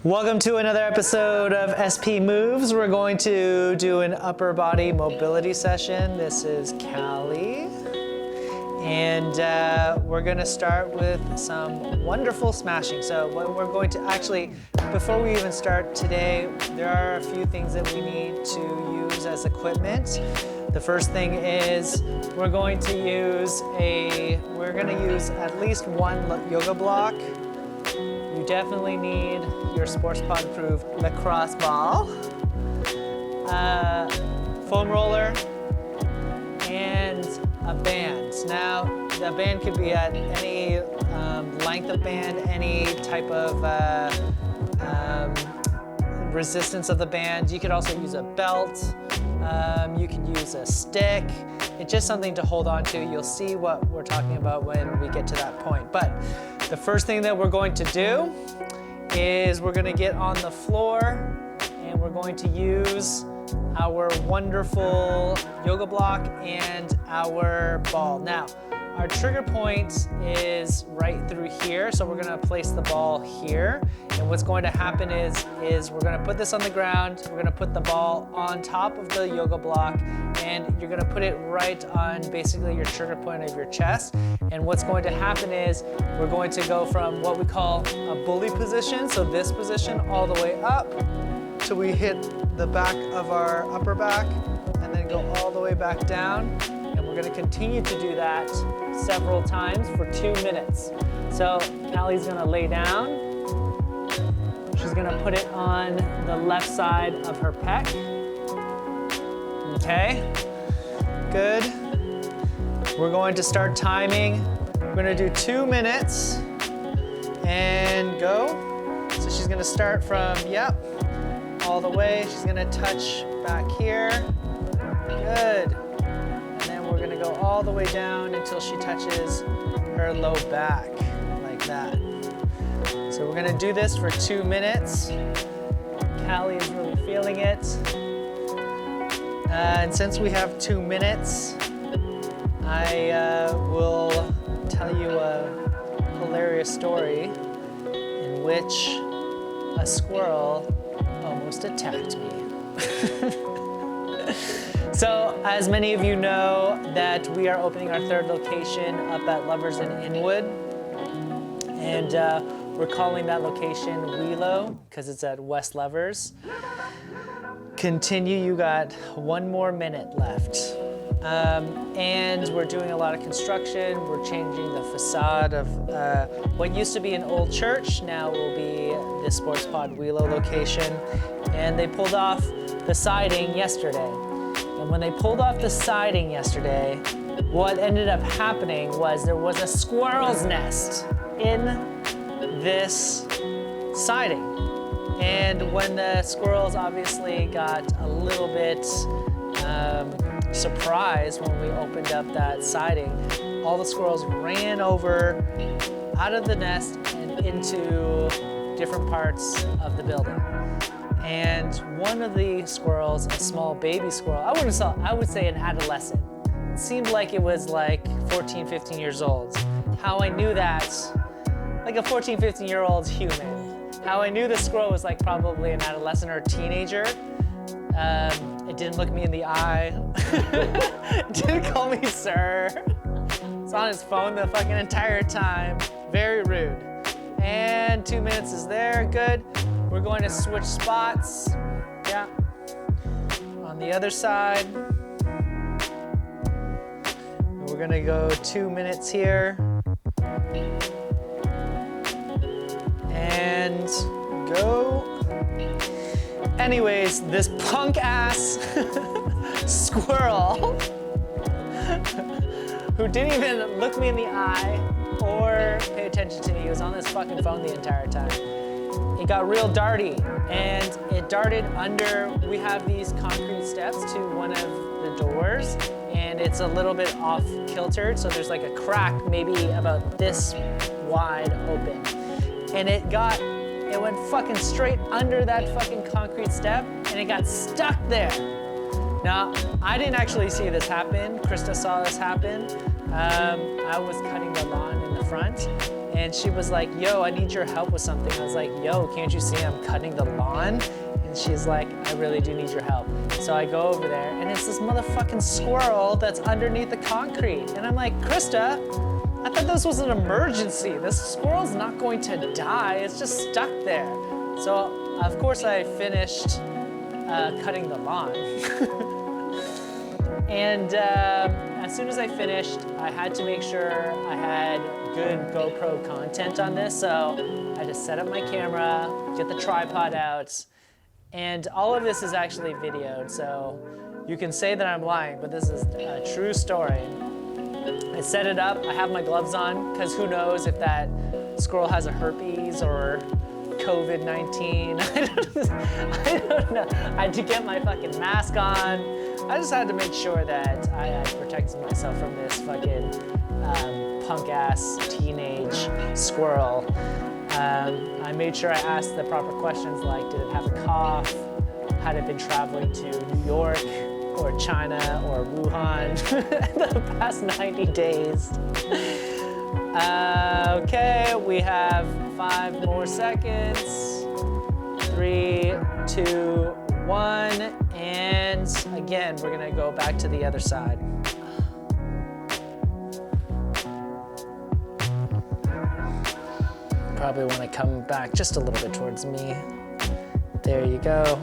Welcome to another episode of SP Moves. We're going to do an upper body mobility session. This is Callie. And we're going to start with some wonderful smashing. So what we're going to actually, before we even start today, there are a few things that we need to use as equipment. The first thing is we're going to use at least one yoga block. You definitely need your sports pod approved lacrosse ball, foam roller, and a band. Now, the band could be at any length of band, any type of resistance of the band. You could also use a belt. You can use a stick. It's just something to hold on to. You'll see what we're talking about when we get to that point. But the first thing that we're going to do is we're going to get on the floor and we're going to use our wonderful yoga block and our ball. Now, our trigger point is right through here, so we're going to place the ball here. And what's going to happen is we're going to put this on the ground, we're going to put the ball on top of the yoga block, and you're going to put it right on basically your trigger point of your chest. And what's going to happen is we're going to go from what we call a bully position, so this position, all the way up till we hit the back of our upper back, and then go all the way back down. And we're going to continue to do that several times for 2 minutes. So Callie's going to lay down. She's going to put it on the left side of her pec. Okay, good. We're going to start timing. We're going to do 2 minutes and go. So she's going to start from, all the way. She's going to touch back here. Good. And then we're going to go all the way down until she touches her low back, like that. So we're going to do this for 2 minutes. Callie is really feeling it. And since we have 2 minutes, I will tell you a hilarious story in which a squirrel almost attacked me. So, as many of you know, that we are opening our third location up at Lovers in Inwood. And we're calling that location Wheelo because it's at West Lovers. Continue, you got 1 more minute left. And we're doing a lot of construction. We're changing the facade of what used to be an old church, now will be the Sports Pod Wheelo location. And they pulled off the siding yesterday. And when they pulled off the siding yesterday, what ended up happening was there was a squirrel's nest in this siding. And when the squirrels obviously got a little bit surprised when we opened up that siding, all the squirrels ran over out of the nest and into different parts of the building. And one of the squirrels, a small baby squirrel, I would say an adolescent. It seemed like it was like 14, 15 years old. How I knew that, like a 14, 15-year-old human, how I knew the squirrel was like probably an adolescent or a teenager. It didn't look me in the eye. Didn't call me sir. It's on his phone the fucking entire time. Very rude. And 2 minutes is there, good. We're going to switch spots. Yeah. On the other side. We're gonna go 2 minutes here. And go. Anyways, this punk ass squirrel who didn't even look me in the eye or pay attention to me, he was on this fucking phone the entire time. It got real darty and it darted under, we have these concrete steps to one of the doors and it's a little bit off kiltered, so there's like a crack maybe about this wide open. And it went fucking straight under that fucking concrete step and it got stuck there. Now, I didn't actually see this happen. Krista saw this happen. I was cutting the lawn in the front and she was like, yo, I need your help with something. I was like, yo, can't you see I'm cutting the lawn? And she's like, I really do need your help. So I go over there, and it's this motherfucking squirrel that's underneath the concrete. And I'm like, Krista, I thought this was an emergency. This squirrel's not going to die. It's just stuck there. So, of course, I finished cutting the lawn. And as soon as I finished, I had to make sure I had good GoPro content on this. So I just set up my camera, get the tripod out, and all of this is actually videoed. So you can say that I'm lying, but this is a true story. I set it up, I have my gloves on, because who knows if that squirrel has a herpes or COVID-19. I don't know. I had to get my fucking mask on. I just had to make sure that I had protected myself from this fucking punk-ass teenage squirrel. I made sure I asked the proper questions like, did it have a cough? Had it been traveling to New York or China or Wuhan the past 90 days? Okay, we have 5 more seconds. 3, 2, 1, and again, we're gonna go back to the other side. Probably wanna come back just a little bit towards me. There you go.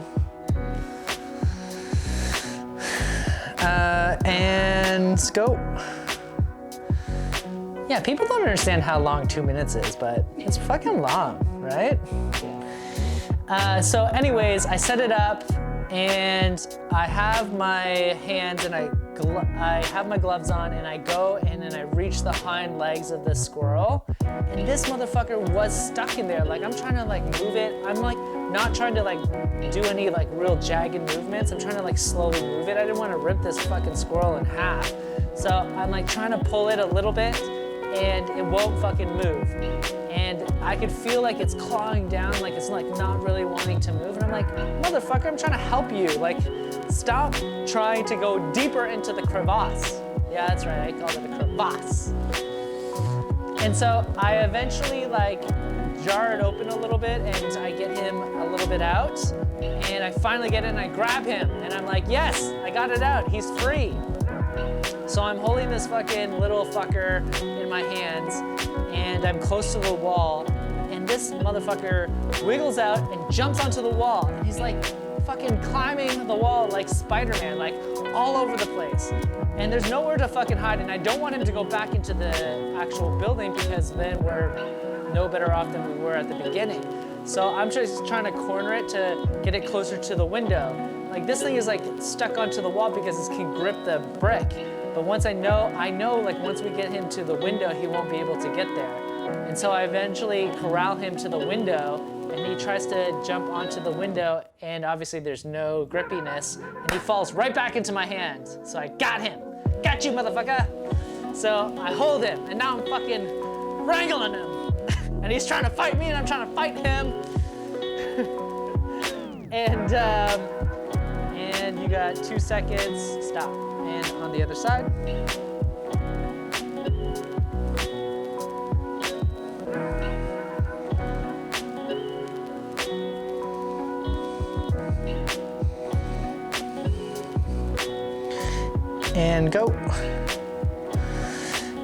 And go. Yeah, people don't understand how long 2 minutes is, but it's fucking long, right? So anyways, I set it up, and I have my hands and I have my gloves on, and I go in and I reach the hind legs of the squirrel, and this motherfucker was stuck in there. Like, I'm trying to like move it. I'm like not trying to like do any like real jagged movements. I'm trying to like slowly move it. I didn't want to rip this fucking squirrel in half. So I'm like trying to pull it a little bit, and it won't fucking move. And I could feel like it's clawing down, like it's like not really wanting to move. And I'm like, motherfucker, I'm trying to help you. Like, stop trying to go deeper into the crevasse. Yeah, that's right, I called it a crevasse. And so I eventually like jar it open a little bit, and I get him a little bit out. And I finally get it, and I grab him, and I'm like, yes, I got it out, he's free. So I'm holding this fucking little fucker in my hands, and I'm close to the wall, and this motherfucker wiggles out and jumps onto the wall, and he's like fucking climbing the wall like Spider-Man, like all over the place. And there's nowhere to fucking hide, and I don't want him to go back into the actual building, because then we're no better off than we were at the beginning. So I'm just trying to corner it to get it closer to the window. Like, this thing is like stuck onto the wall because it can grip the brick. But once I know like once we get him to the window, he won't be able to get there. And so I eventually corral him to the window, and he tries to jump onto the window, and obviously there's no grippiness, and he falls right back into my hands. So I got him. Got you, motherfucker. So I hold him, and now I'm fucking wrangling him. And he's trying to fight me, and I'm trying to fight him. And you got 2 seconds, stop. And on the other side. And go.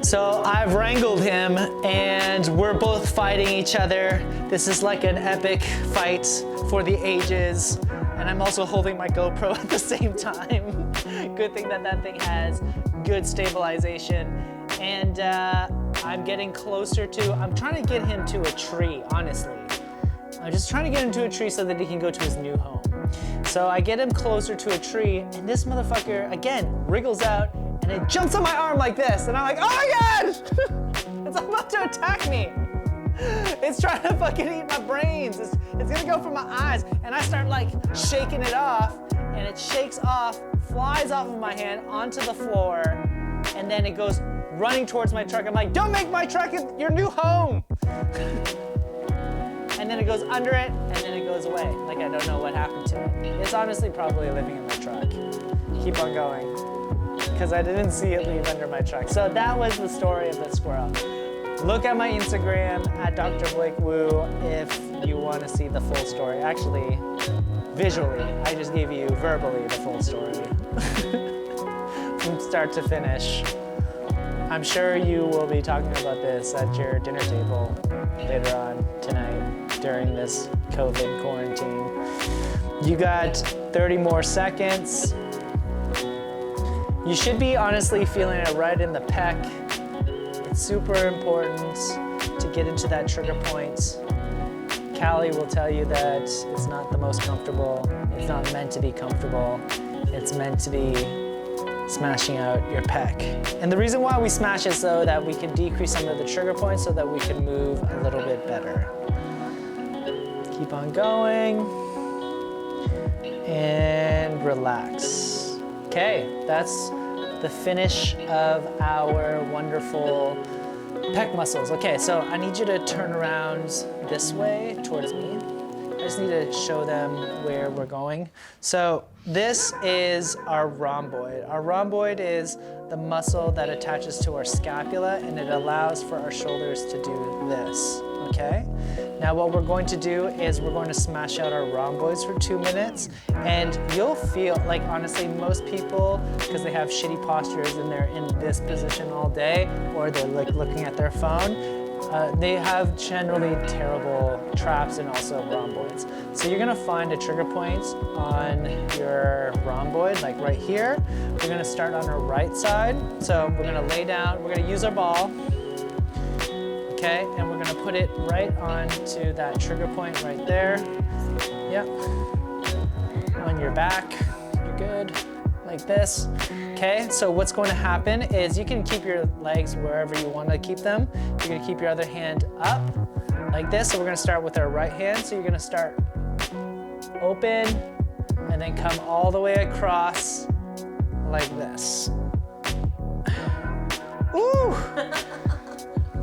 So I've wrangled him, and we're both fighting each other. This is like an epic fight for the ages. And I'm also holding my GoPro at the same time. Good thing that thing has good stabilization. And I'm getting closer I'm trying to get him to a tree, honestly. I'm just trying to get him to a tree so that he can go to his new home. So I get him closer to a tree, and this motherfucker, again, wriggles out, and it jumps on my arm like this. And I'm like, oh my God! It's about to attack me. It's trying to fucking eat my brains. It's gonna go for my eyes. And I start like shaking it off, and it shakes off, flies off of my hand onto the floor, and then it goes running towards my truck. I'm like, don't make my truck your new home. And then it goes under it, and then it goes away. Like, I don't know what happened to it. It's honestly probably living in my truck. Keep on going, because I didn't see it leave under my truck. So that was the story of the squirrel. look at my Instagram at Dr. Blake Wu if you want to see the full story. Actually, visually, I just gave you verbally the full story. From start to finish. I'm sure you will be talking about this at your dinner table later on tonight during this COVID quarantine. You got 30 more seconds. You should be honestly feeling it right in the pec. It's super important to get into that trigger point. Callie will tell you that it's not the most comfortable. It's not meant to be comfortable. It's meant to be smashing out your pec. And the reason why we smash is so that we can decrease some of the trigger points so that we can move a little bit better. Keep on going and relax. Okay, that's the finish of our wonderful pec muscles. Okay, so I need you to turn around this way towards me. I just need to show them where we're going. So this is our rhomboid. Our rhomboid is the muscle that attaches to our scapula, and it allows for our shoulders to do this, okay? Now what we're going to do is we're going to smash out our rhomboids for 2 minutes, and you'll feel, like honestly, most people, because they have shitty postures and they're in this position all day, or they're like looking at their phone, they have generally terrible traps and also rhomboids. So you're gonna find a trigger point on your rhomboid, like right here. We're gonna start on our right side. So we're gonna lay down, we're gonna use our ball, okay? And we're gonna put it right onto that trigger point right there. Yep. On your back, you're good, like this. Okay, so what's going to happen is you can keep your legs wherever you want to keep them. You're going to keep your other hand up like this. So we're going to start with our right hand. So you're going to start open and then come all the way across like this. Ooh!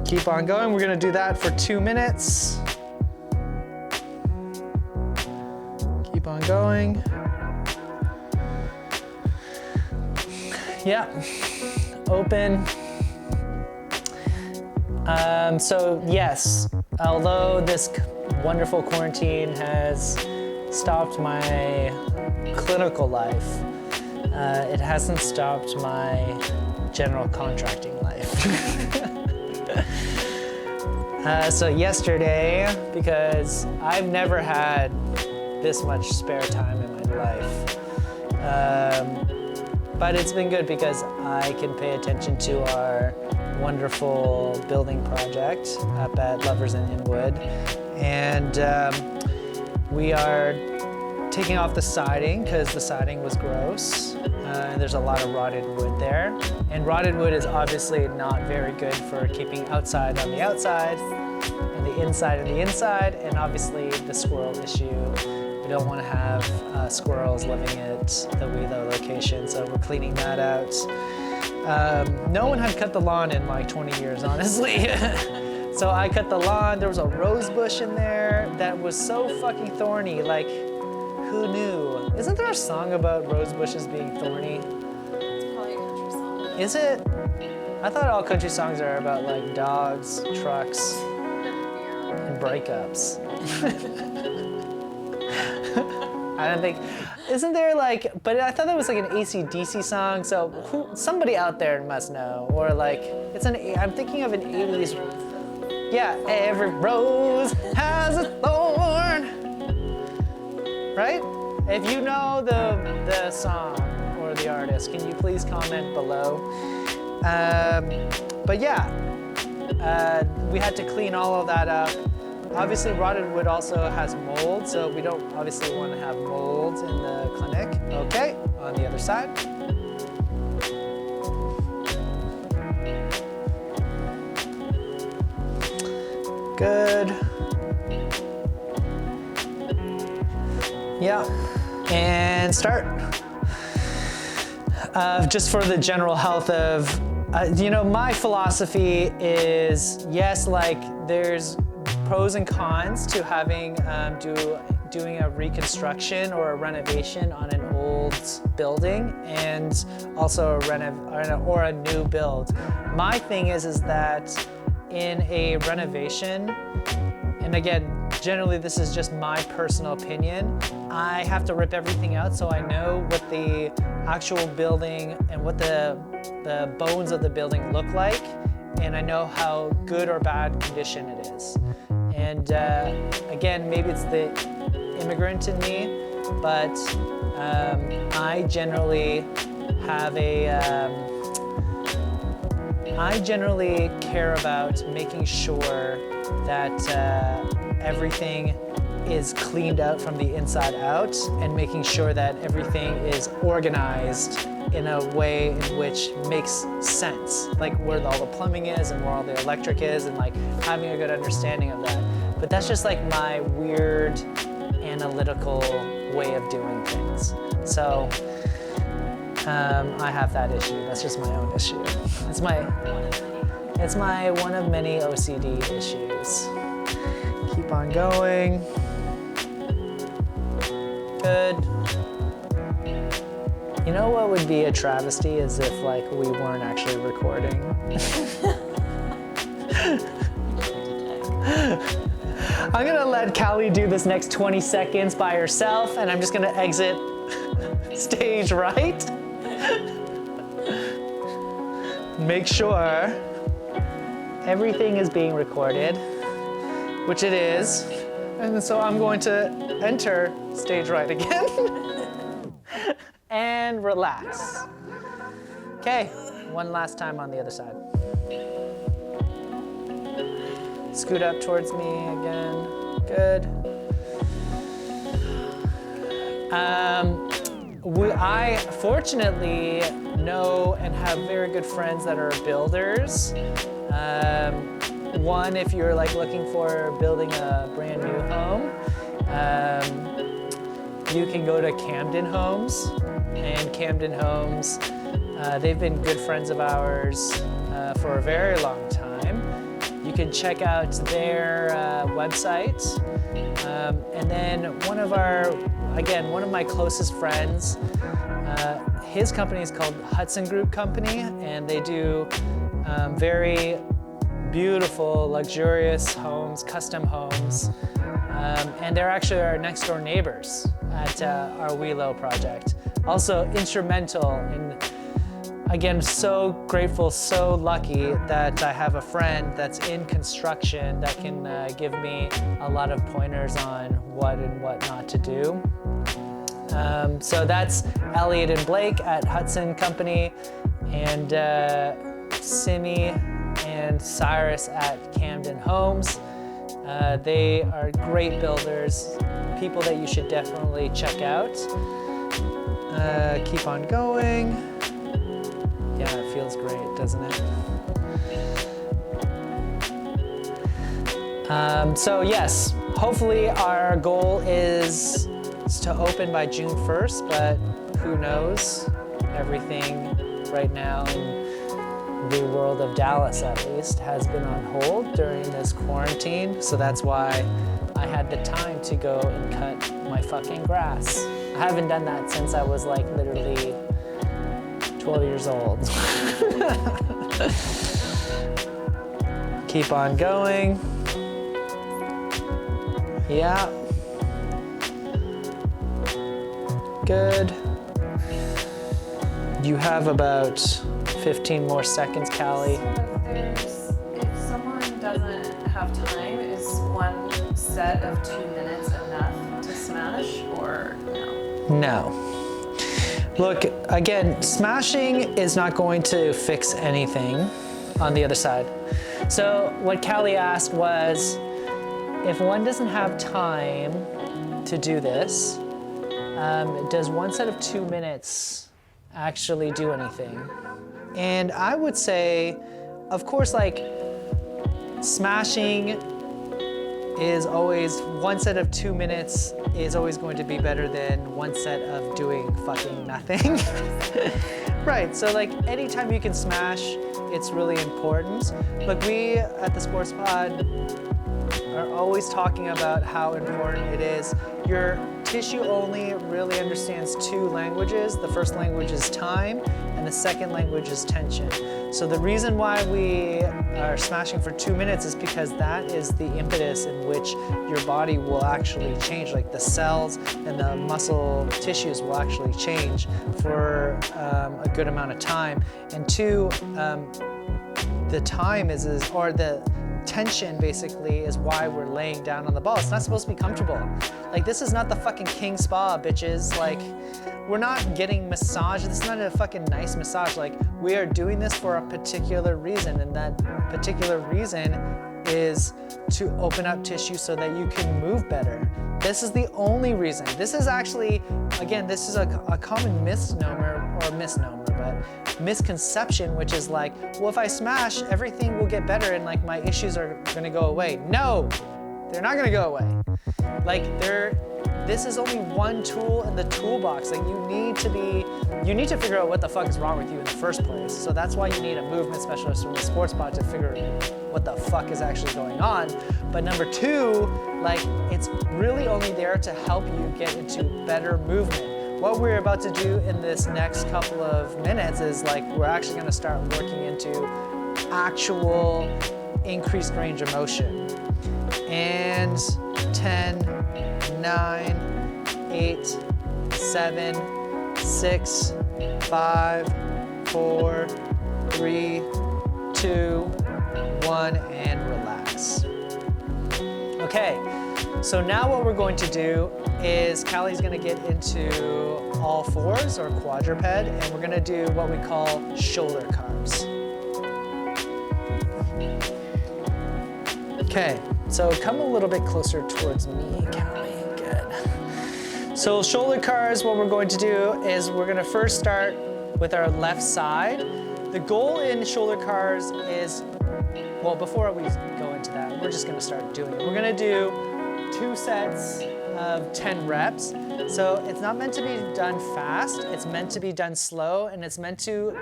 Keep on going. We're going to do that for 2 minutes. Keep on going. Yeah, open. So yes, although this wonderful quarantine has stopped my clinical life, it hasn't stopped my general contracting life. So yesterday, because I've never had this much spare time in my life, but it's been good because I can pay attention to our wonderful building project up at Lovers in Inwood. And we are taking off the siding because the siding was gross. And there's a lot of rotted wood there. And rotted wood is obviously not very good for keeping outside on the outside and the inside on the inside, and obviously the squirrel issue. We don't want to have squirrels living at the Wheelo location, so we're cleaning that out. No one had cut the lawn in like 20 years, honestly. So I cut the lawn. There was a rose bush in there that was so fucking thorny. Like, who knew? Isn't there a song about rose bushes being thorny? It's probably a country song. Is it? I thought all country songs are about like dogs, trucks, and breakups. I don't think, isn't there like, but I thought that was like an AC/DC song, so somebody out there must know, or like, I'm thinking of an 80s, yeah, every rose has a thorn, right? If you know the song or the artist, can you please comment below? But yeah, we had to clean all of that up. Obviously, rotted wood also has mold, so we don't obviously want to have mold in the clinic. Okay, on the other side. Good. Yeah, and start. Just for the general health of, my philosophy is, yes, like there's pros and cons to having doing a reconstruction or a renovation on an old building, and also a new build. My thing is that in a renovation, and again, generally this is just my personal opinion, I have to rip everything out so I know what the actual building and what the bones of the building look like, and I know how good or bad condition it is. And again, maybe it's the immigrant in me, but I generally have I generally care about making sure that everything is cleaned out from the inside out, and making sure that everything is organized in a way in which makes sense, like where all the plumbing is and where all the electric is, and like having a good understanding of that. But that's just like my weird analytical way of doing things. So I have that issue. That's just my own issue. It's my one of many OCD issues. Keep on going. Good. You know what would be a travesty is if like we weren't actually recording. I'm gonna let Callie do this next 20 seconds by herself, and I'm just gonna exit stage right. Make sure everything is being recorded, which it is. And so I'm going to enter stage right again. And relax. Okay, one last time on the other side. Scoot up towards me again. Good. I fortunately know and have very good friends that are builders. One, if you're like looking for building a brand new home, you can go to Camden Homes. And Camden Homes, they've been good friends of ours for a very long time. You can check out their website. And then one of my closest friends, his company is called Hudson Group Company, and they do very beautiful, luxurious homes, custom homes. And they're actually our next door neighbors at our Wheelo project. Also instrumental in, again, so grateful, so lucky that I have a friend that's in construction that can give me a lot of pointers on what and what not to do. So that's Elliot and Blake at Hudson Company, and Simi and Cyrus at Camden Homes. They are great builders, people that you should definitely check out. Keep on going. Yeah, it feels great, doesn't it? So yes, hopefully our goal is to open by June 1st, but who knows? Everything right now in the world of Dallas, at least, has been on hold during this quarantine, so that's why I had the time to go and cut my fucking grass. I haven't done that since I was like literally 12 years old. Keep on going. Yeah. Good. You have about 15 more seconds, Callie. So if someone doesn't have time, is one set of 2 minutes enough to smash, or no? No. Look, again, smashing is not going to fix anything on the other side. So what Callie asked was, if one doesn't have time to do this, does one set of 2 minutes actually do anything? And I would say, of course, like, smashing is always, one set of 2 minutes is always going to be better than one set of doing fucking nothing. Right, so like anytime you can smash, it's really important. Look, we at the Sports Pod are always talking about how important it is. Your tissue only really understands 2 languages. The first language is time, and the second language is tension. So the reason why we are smashing for 2 minutes is because that is the impetus in which your body will actually change, like the cells and the muscle tissues will actually change for a good amount of time. And two, the time or the tension basically is why we're laying down on the ball. It's not supposed to be comfortable. Like, this is not the fucking king spa, bitches. Like, we're not getting massage. This is not a fucking nice massage. Like, we are doing this for a particular reason, and that particular reason is to open up tissue so that you can move better. This is the only reason. This is actually, again, this is a common misnomer, but misconception, which is like, well, if I smash, everything will get better and like my issues are gonna go away. No, they're not gonna go away. Like, this is only one tool in the toolbox. Like, you need to figure out what the fuck is wrong with you in the first place. So that's why you need a movement specialist from the sports pod to figure what the fuck is actually going on. But number two, like, it's really only there to help you get into better movement. What we're about to do in this next couple of minutes is like, we're actually gonna start working into actual increased range of motion. And 10, 9, 8, 7, 6, 5, 4, 3, 2, 1, and relax. Okay, so now what we're going to do is Callie's gonna get into all fours or quadruped, and we're gonna do what we call shoulder cars. Okay, so come a little bit closer towards me, Callie. Good. So shoulder cars, what we're going to do is we're gonna first start with our left side. The goal in shoulder cars is, well, before we go into that, we're just gonna start doing it. We're gonna do 2 sets of 10 reps. So it's not meant to be done fast, it's meant to be done slow, and it's meant to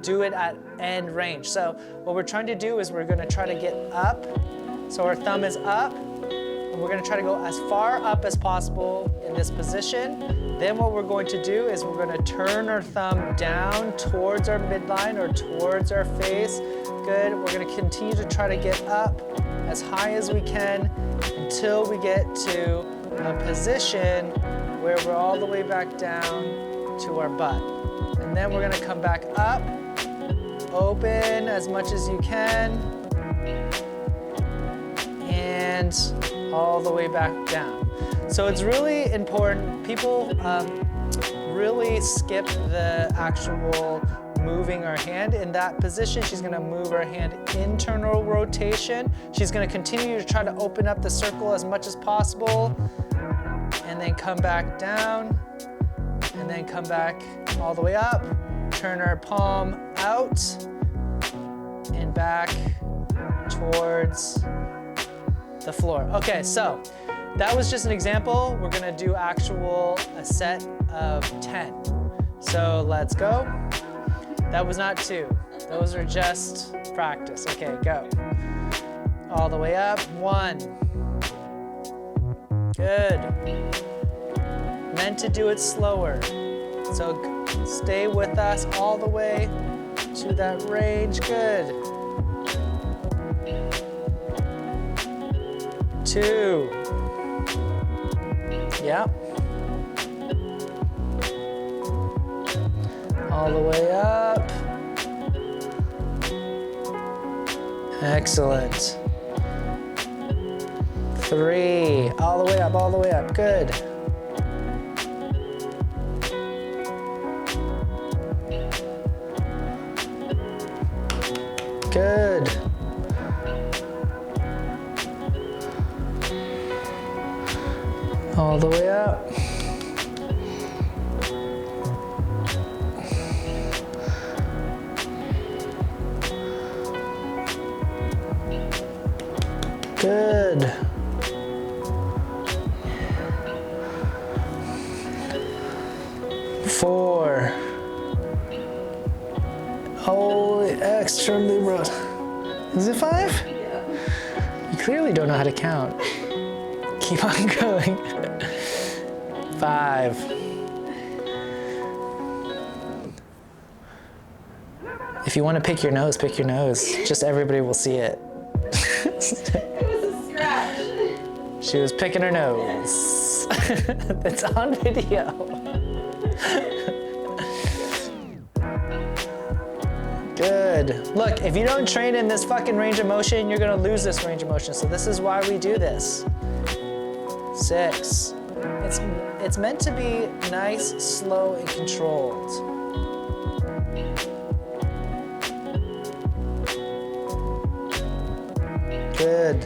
do it at end range. So what we're trying to do is we're gonna try to get up. So our thumb is up, and we're gonna try to go as far up as possible in this position. Then what we're going to do is we're gonna turn our thumb down towards our midline or towards our face. Good, we're gonna continue to try to get up as high as we can until we get to a position where we're all the way back down to our butt. And then we're gonna come back up, open as much as you can, and all the way back down. So it's really important. People really skip the actual moving our hand. In that position, she's gonna move her hand internal rotation. She's gonna continue to try to open up the circle as much as possible, and then come back down, and then come back all the way up. Turn our palm out and back towards the floor. Okay, so that was just an example. We're gonna do a set of 10. So let's go. That was not 2. Those are just practice. Okay, go. All the way up, 1. Good. Meant to do it slower. So stay with us all the way to that range. Good. 2. Yep. All the way up. Excellent. 3. All the way up, all the way up. Good. Good. All the way up. Good. Four. Holy extra libra. Is it 5? Yeah. You clearly don't know how to count. Keep on going. 5. If you want to pick your nose, pick your nose. Just everybody will see it. It was a scratch. She was picking her nose. It's on video. Good. Look, if you don't train in this fucking range of motion, you're gonna lose this range of motion. So this is why we do this. 6. It's meant to be nice, slow, and controlled. Good.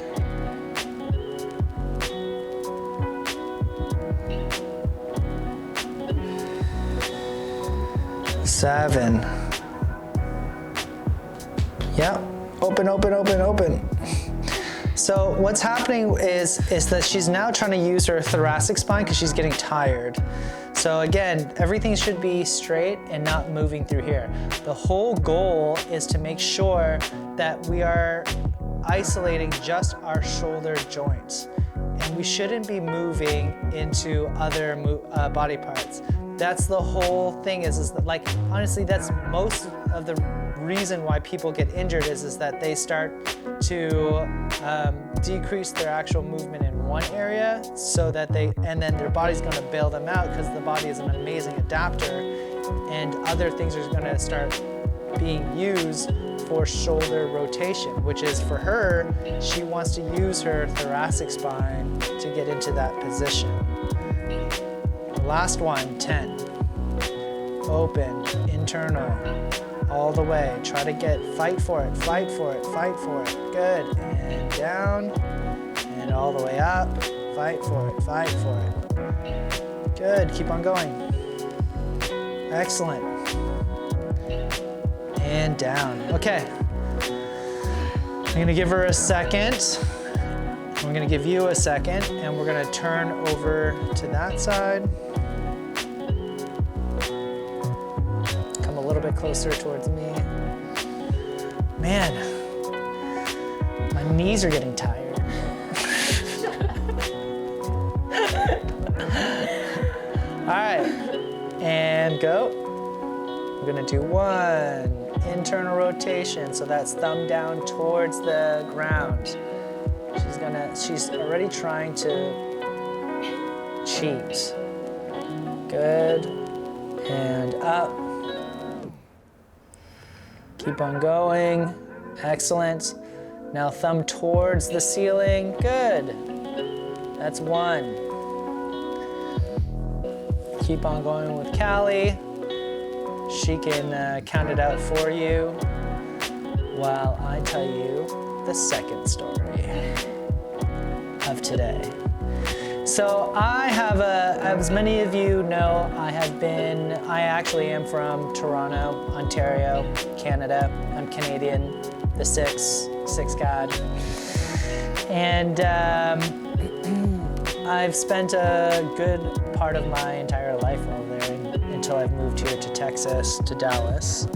7. Yep. Open, open, open, open. So what's happening is that she's now trying to use her thoracic spine because she's getting tired. So again, everything should be straight and not moving through here. The whole goal is to make sure that we are isolating just our shoulder joints. And we shouldn't be moving into other body parts. That's the whole thing is that, like, honestly, that's most of the reason why people get injured is that they start to decrease their actual movement in one area so that and then their body's gonna bail them out because the body is an amazing adapter and other things are gonna start being used for shoulder rotation, which is for her, she wants to use her thoracic spine to get into that position. Last one, 10. Open, internal, all the way. Try to fight for it, fight for it, fight for it. Good, and down, and all the way up. Fight for it, fight for it. Good, keep on going. Excellent. And down. Okay. I'm gonna give her a second. I'm gonna give you a second, and we're gonna turn over to that side. Come a little bit closer towards me. Man, my knees are getting tired. All right, and go. We're gonna do 1 internal rotation, so that's thumb down towards the ground. She's already trying to cheat. Good, and up. Keep on going, excellent. Now thumb towards the ceiling, good. That's 1. Keep on going with Callie. She can count it out for you while I tell you the second story of today. So as many of you know, I actually am from Toronto, Ontario, Canada. I'm Canadian, the six God. And I've spent a good part of my entire life over there until I've moved here to Texas, to Dallas,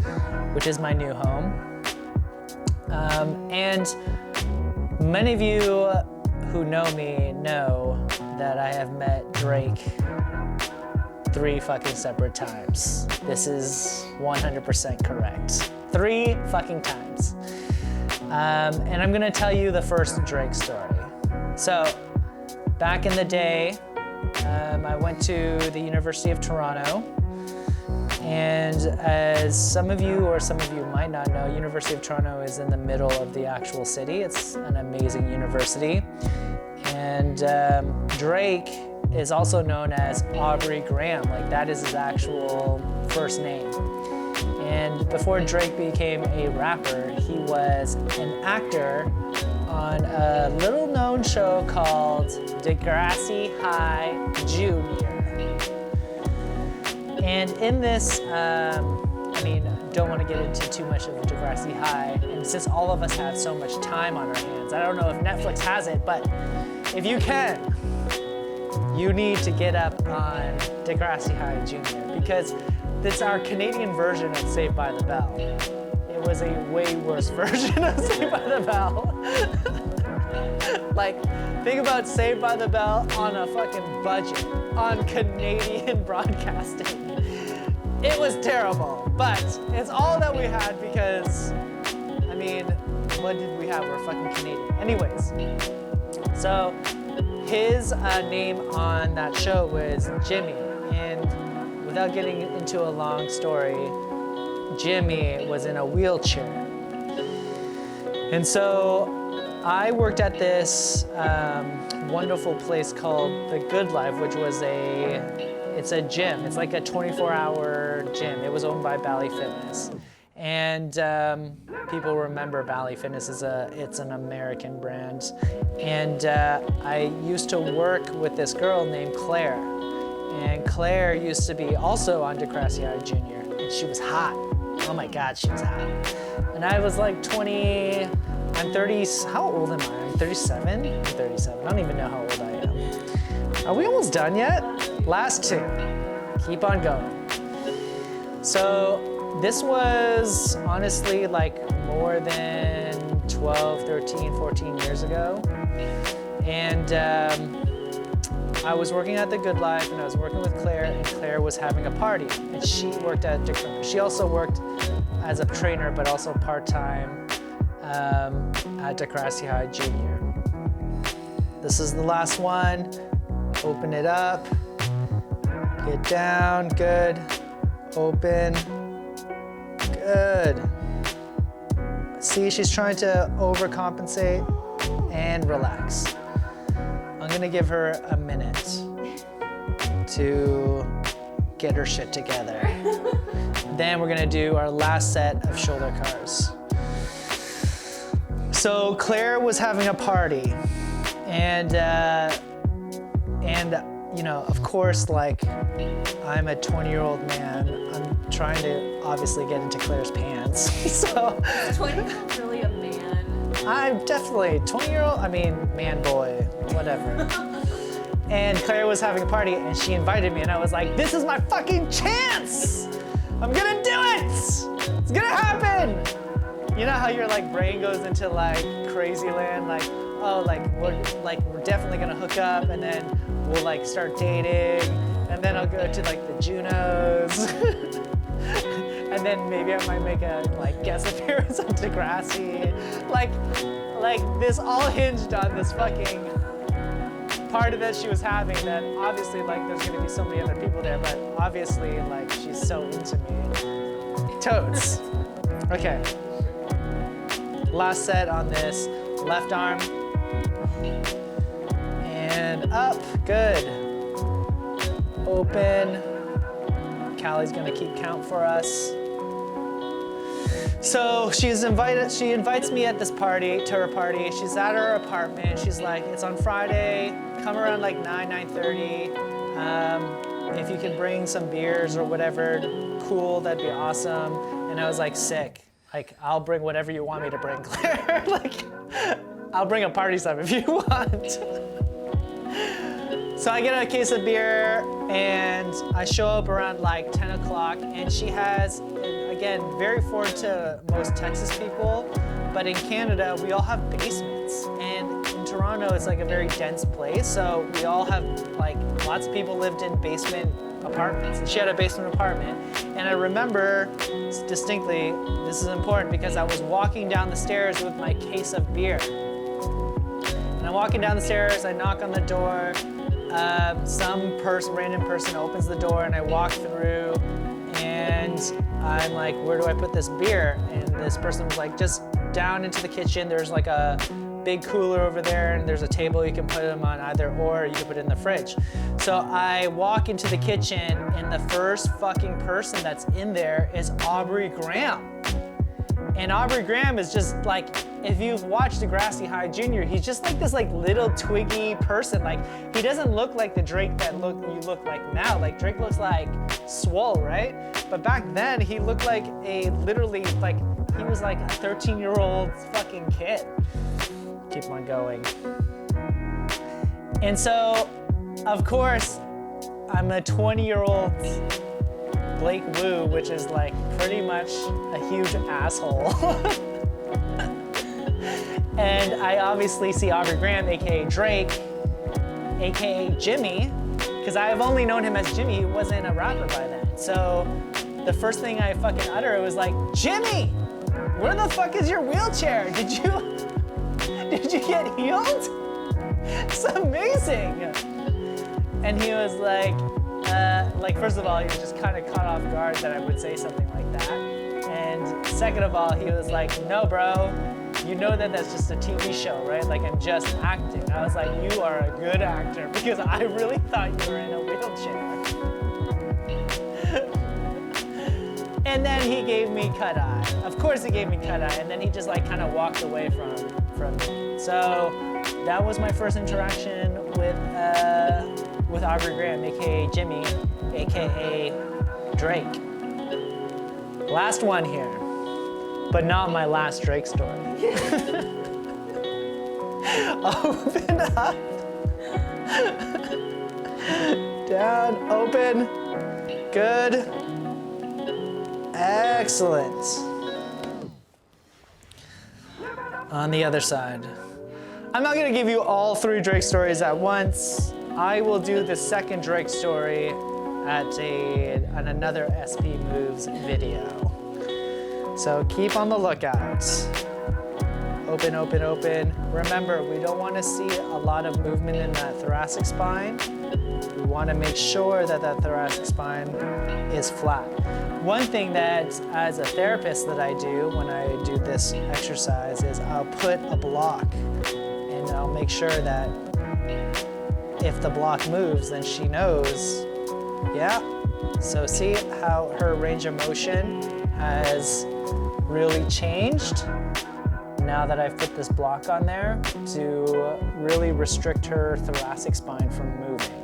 which is my new home. And many of you who know me know that I have met Drake 3 fucking separate times. This is 100% correct. 3 fucking times. And I'm gonna tell you the first Drake story. So, back in the day, I went to the University of Toronto. And as some of you might not know, University of Toronto is in the middle of the actual city. It's an amazing university. And Drake is also known as Aubrey Graham. Like, that is his actual first name. And before Drake became a rapper, he was an actor on a little known show called Degrassi High Jr. And in this, don't want to get into too much of Degrassi High, and since all of us have so much time on our hands, I don't know if Netflix has it, but if you can, you need to get up on Degrassi High Jr. because it's our Canadian version of Saved by the Bell. It was a way worse version of Saved by the Bell. Like, think about Saved by the Bell on a fucking budget, on Canadian broadcasting. It was terrible, but it's all that we had because, I mean, what did we have? We're fucking Canadian. Anyways, so his name on that show was Jimmy, and without getting into a long story, Jimmy was in a wheelchair. And so I worked at this wonderful place called The Good Life, which was it's a gym. It's like a 24-hour gym. It was owned by Bally Fitness. And people remember Bally Fitness it's an American brand. And I used to work with this girl named Claire. And Claire used to be also on Degrassi High Junior. And she was hot. Oh my God, she was hot. And I was like 20, I'm 30, how old am I? I'm 37? I'm 37, I don't even know how old I am. Are we almost done yet? Last two, keep on going. So this was honestly like more than 12, 13, 14 years ago. And I was working at The Good Life and I was working with Claire, and Claire was having a party. And she worked she also worked as a trainer, but also part-time at Degrassi High Junior. This is the last one. Open it up. Get down, good. Open, good. See, she's trying to overcompensate and relax. I'm gonna give her a minute to get her shit together. Then we're gonna do our last set of shoulder cars. So Claire was having a party, and you know, of course, like, I'm a 20-year-old man. I'm trying to obviously get into Claire's pants. So Is 20-year-old really a man? I'm definitely 20-year-old, I mean, man, boy, whatever. And Claire was having a party and she invited me and I was like, this is my fucking chance! I'm gonna do it! It's gonna happen! You know how your like brain goes into like crazy land, like, oh, we're definitely gonna hook up and then we'll like start dating and then I'll go to like the Junos. And then maybe I might make a like guest appearance on Degrassi. Like this all hinged on this fucking party that she was having that obviously like there's gonna be so many other people there, but obviously like she's so into me. Totes. Okay. Last set on this left arm. And up, good. Open. Callie's gonna keep count for us. So she invites me at this party, to her party. She's at her apartment. She's like, it's on Friday, come around like 9:30. If you could bring some beers or whatever, cool, that'd be awesome. And I was like, sick. Like, I'll bring whatever you want me to bring, Claire. Like, I'll bring a party stuff if you want. So I get a case of beer and I show up around like 10 o'clock and she has, again, very foreign to most Texas people, but in Canada, we all have basements. And in Toronto, it's like a very dense place. So we all have, like, lots of people lived in basement apartments. And she had a basement apartment. And I remember distinctly, this is important because I was walking down the stairs with my case of beer. And I'm walking down the stairs, I knock on the door, some random person opens the door and I walk through and I'm like, where do I put this beer? And this person was like, just down into the kitchen. There's like a big cooler over there and there's a table you can put them on either or you can put it in the fridge. So I walk into the kitchen and the first fucking person that's in there is Aubrey Graham. And Aubrey Graham is just like, if you've watched Degrassi High Junior, he's just like this like little twiggy person. Like, he doesn't look like the Drake that you look like now. Like, Drake looks like swole, right? But back then, he looked like he was like a 13-year-old fucking kid. Keep on going. And so, of course, I'm a 20-year-old Blake Wu, which is like pretty much a huge asshole. And I obviously see Aubrey Graham, AKA Drake, AKA Jimmy, because I have only known him as Jimmy. He wasn't a rapper by then. So the first thing I fucking utter was like, Jimmy, where the fuck is your wheelchair? Did you get healed? It's amazing. And he was like, first of all, he was just kind of caught off guard that I would say something like that. And second of all, he was like, no, bro, you know that that's just a TV show, right? Like, I'm just acting. I was like, you are a good actor, because I really thought you were in a wheelchair. And then he gave me cut eye. Of course he gave me cut eye, and then he just like kind of walked away from me. So that was my first interaction with Aubrey Graham, aka Jimmy, aka Drake. Last one here, but not my last Drake story. Open up. Down, open. Good. Excellent. On the other side. I'm not gonna give you all 3 Drake stories at once. I will do the second Drake story at another SP Moves video. So keep on the lookout. Open, open, open. Remember, we don't want to see a lot of movement in that thoracic spine. We want to make sure that that thoracic spine is flat. One thing that, as a therapist, that I do when I do this exercise is I'll put a block, and I'll make sure that if the block moves, then she knows, yeah. So see how her range of motion has really changed now that I've put this block on there to really restrict her thoracic spine from moving.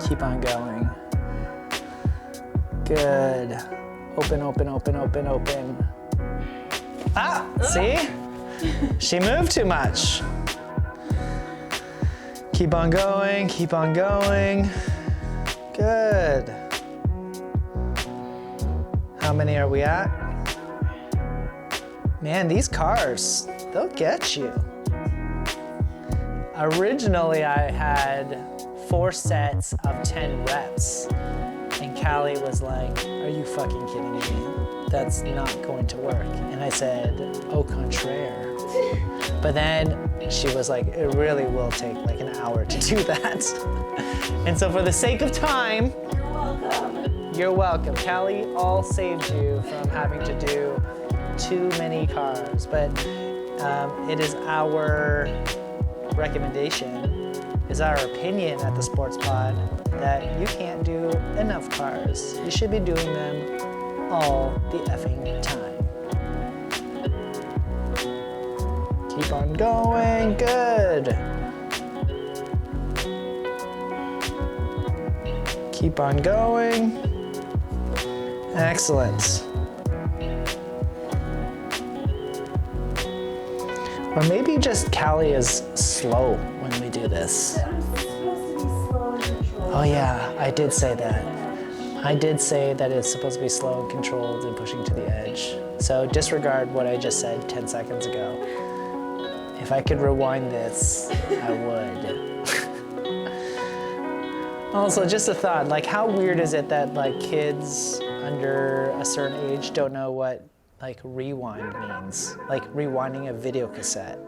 Keep on going. Good. Open, open, open, open, open. Ah, see? She moved too much. Keep on going, keep on going. Good. How many are we at? Man, these cars, they'll get you. Originally, I had 4 sets of 10 reps. And Callie was like, are you fucking kidding me? That's not going to work. And I said, au contraire. But then she was like, it really will take like an hour to do that. And so for the sake of time, You're welcome. You're welcome. Callie all saved you from having to do too many cars. But it is our recommendation, is our opinion at the Sports Pod that you can't do enough cars. You should be doing them all the effing time. Keep on going, good. Keep on going. Excellent. Or maybe just Callie is slow when we do this. I'm supposed to be slow and controlled. Oh yeah, I did say that. I did say that it's supposed to be slow and controlled and pushing to the edge. So disregard what I just said 10 seconds ago. If I could rewind this, I would. Also, just a thought, like how weird is it that like kids under a certain age don't know what like rewind means? Like rewinding a video cassette.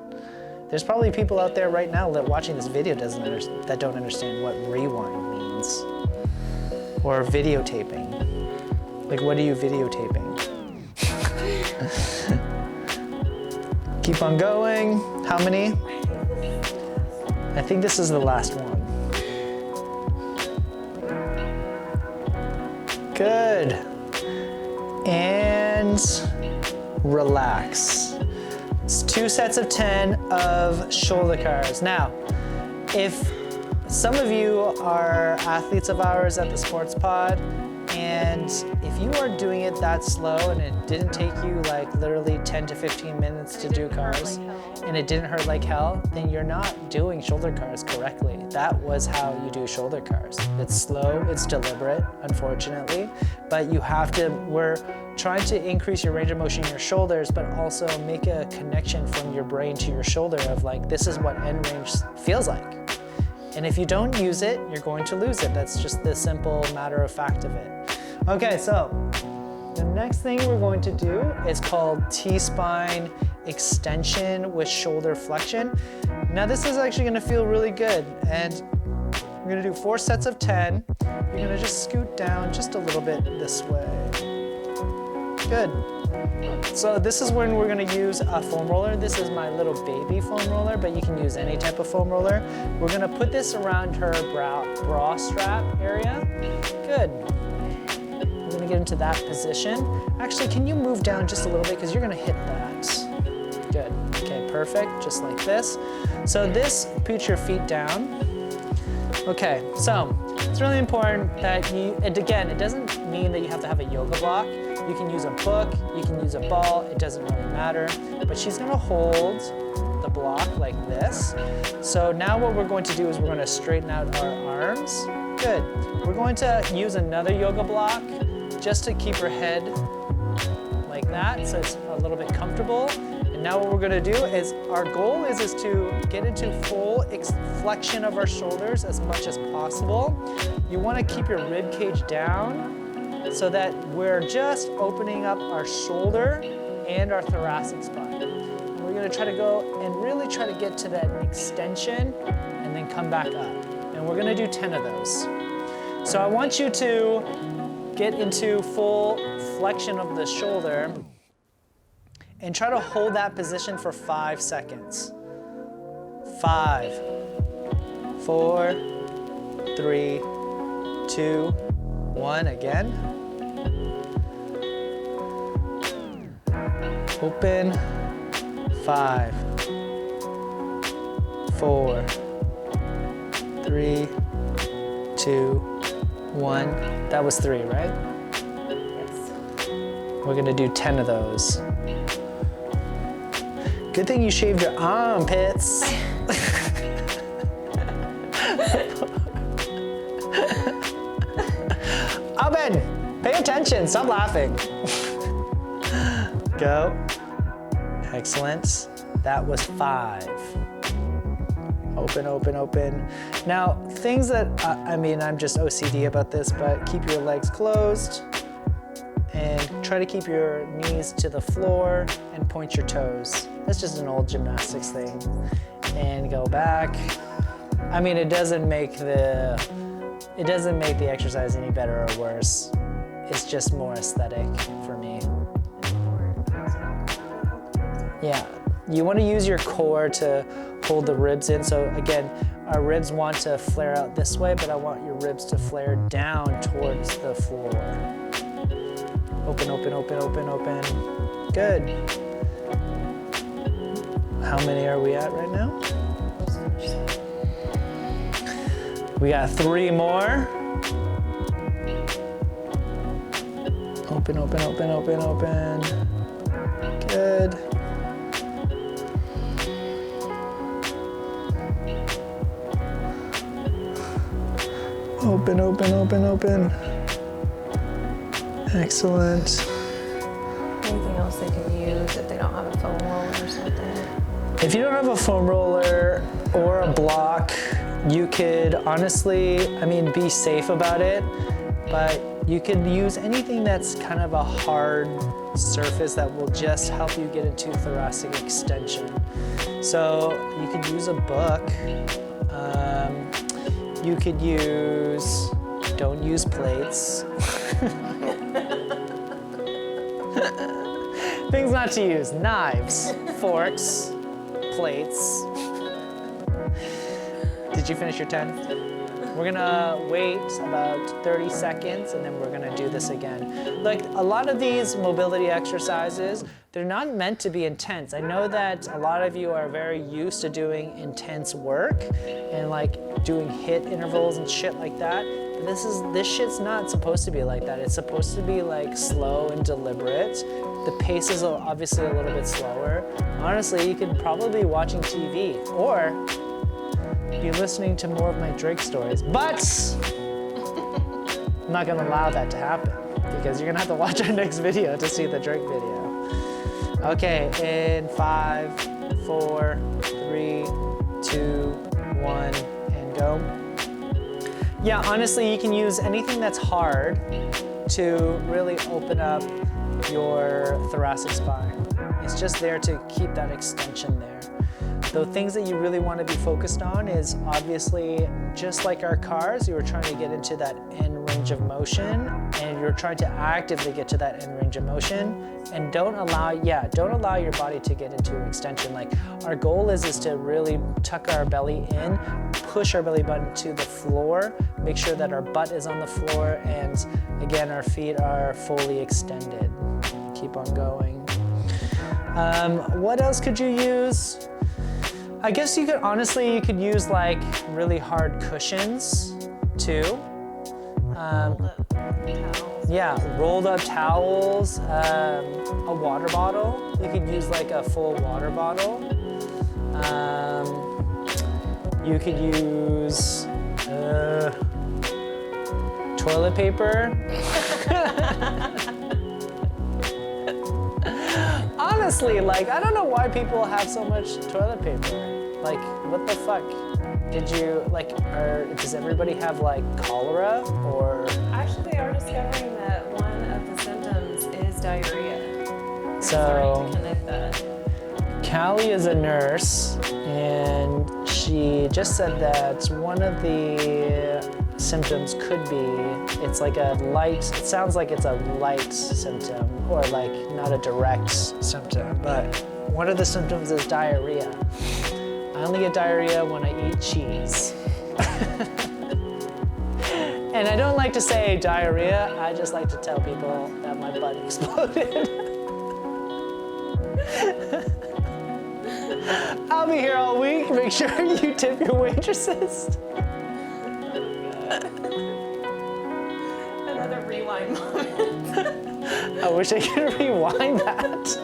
There's probably people out there right now that watching this video that don't understand what rewind means. Or videotaping. Like, what are you videotaping? Keep on going. How many? I think this is the last one. Good. And relax. It's 2 sets of 10 of shoulder cars. Now, if some of you are athletes of ours at the Sports Pod, and if you are doing it that slow and it didn't take you like literally 10 to 15 minutes to do cars, and it didn't hurt like hell, then you're not doing shoulder cars correctly. That was how you do shoulder cars. It's slow, it's deliberate, unfortunately, but you have to, we're trying to increase your range of motion in your shoulders, but also make a connection from your brain to your shoulder of like, this is what end range feels like. And if you don't use it, you're going to lose it. That's just the simple matter of fact of it. Okay, so the next thing we're going to do is called T-spine extension with shoulder flexion. Now this is actually gonna feel really good, and we're gonna do 4 sets of 10. You're gonna just scoot down just a little bit this way. Good. So this is when we're gonna use a foam roller. This is my little baby foam roller, but you can use any type of foam roller. We're gonna put this around her bra strap area. Good. We're gonna get into that position. Actually, can you move down just a little bit, because you're gonna hit that. Good, okay, perfect, just like this. So this, put your feet down. Okay, so it's really important that you, and again, it doesn't mean that you have to have a yoga block. You can use a book, you can use a ball, it doesn't really matter. But she's gonna hold the block like this. So now what we're going to do is we're gonna straighten out our arms. Good. We're going to use another yoga block just to keep her head like that, so it's a little bit comfortable. And now what we're gonna do is, our goal is to get into full flexion of our shoulders as much as possible. You wanna keep your rib cage down so that we're just opening up our shoulder and our thoracic spine. And we're gonna try to go and really try to get to that extension and then come back up. And we're gonna do 10 of those. So I want you to get into full flexion of the shoulder and try to hold that position for 5 seconds. 5, 4, 3, 2, 1, again. Open, 5, 4, 3, 2, 1. That was 3, right? Yes. We're gonna do 10 of those. Good thing you shaved your armpits. Open! Pay attention, stop laughing. Go. Excellent. That was 5. Open, open, open. Now, things that, I mean, I'm just OCD about this, but keep your legs closed and try to keep your knees to the floor and point your toes. That's just an old gymnastics thing. And go back. I mean, it doesn't make the exercise any better or worse. It's just more aesthetic for me. Yeah, you want to use your core to hold the ribs in. So again, our ribs want to flare out this way, but I want your ribs to flare down towards the floor. Open, open, open, open, open. Good. How many are we at right now? We got 3 more. Open, open, open, open, open. Good. Open, open, open, open. Excellent. Anything else they can use if they don't have a foam roller or something? If you don't have a foam roller or a block, you could honestly, I mean, be safe about it, but you could use anything that's kind of a hard surface that will just help you get into thoracic extension. So you could use a book. You could use, don't use plates. Things not to use, knives, forks, plates. Did you finish your 10? We're gonna wait about 30 seconds and then we're gonna do this again. Like a lot of these mobility exercises, they're not meant to be intense. I know that a lot of you are very used to doing intense work and like doing HIIT intervals and shit like that. But this shit's not supposed to be like that. It's supposed to be like slow and deliberate. The pace is obviously a little bit slower. Honestly, you could probably be watching TV or be listening to more of my Drake stories, but I'm not gonna allow that to happen because you're gonna have to watch our next video to see the Drake video. Okay, in 5, 4, 3, 2, 1, and go. Yeah, honestly, you can use anything that's hard to really open up your thoracic spine. It's just there to keep that extension there. The things that you really want to be focused on is obviously, just like our cars, you were trying to get into that end range of motion, and you're trying to actively get to that end range of motion, and don't allow your body to get into extension. Like, our goal is to really tuck our belly in, push our belly button to the floor, make sure that our butt is on the floor, and again, our feet are fully extended. Keep on going. What else could you use? I guess you could use like really hard cushions too. Rolled up towels, a water bottle. You could use like a full water bottle. You could use toilet paper. Honestly, like, I don't know why people have so much toilet paper. Like, what the fuck? Did you, like, does everybody have, like, cholera, or? Actually, they are discovering that one of the symptoms is diarrhea. They're So, starting to connect that. Callie is a nurse, and she just said that one of the symptoms could be, it's like it sounds like it's a light symptom, or like not a direct symptom, but one of the symptoms is diarrhea. I only get diarrhea when I eat cheese. And I don't like to say diarrhea, I just like to tell people that my butt exploded. I'll be here all week, make sure you tip your waitresses. Another rewind moment. I wish I could rewind that.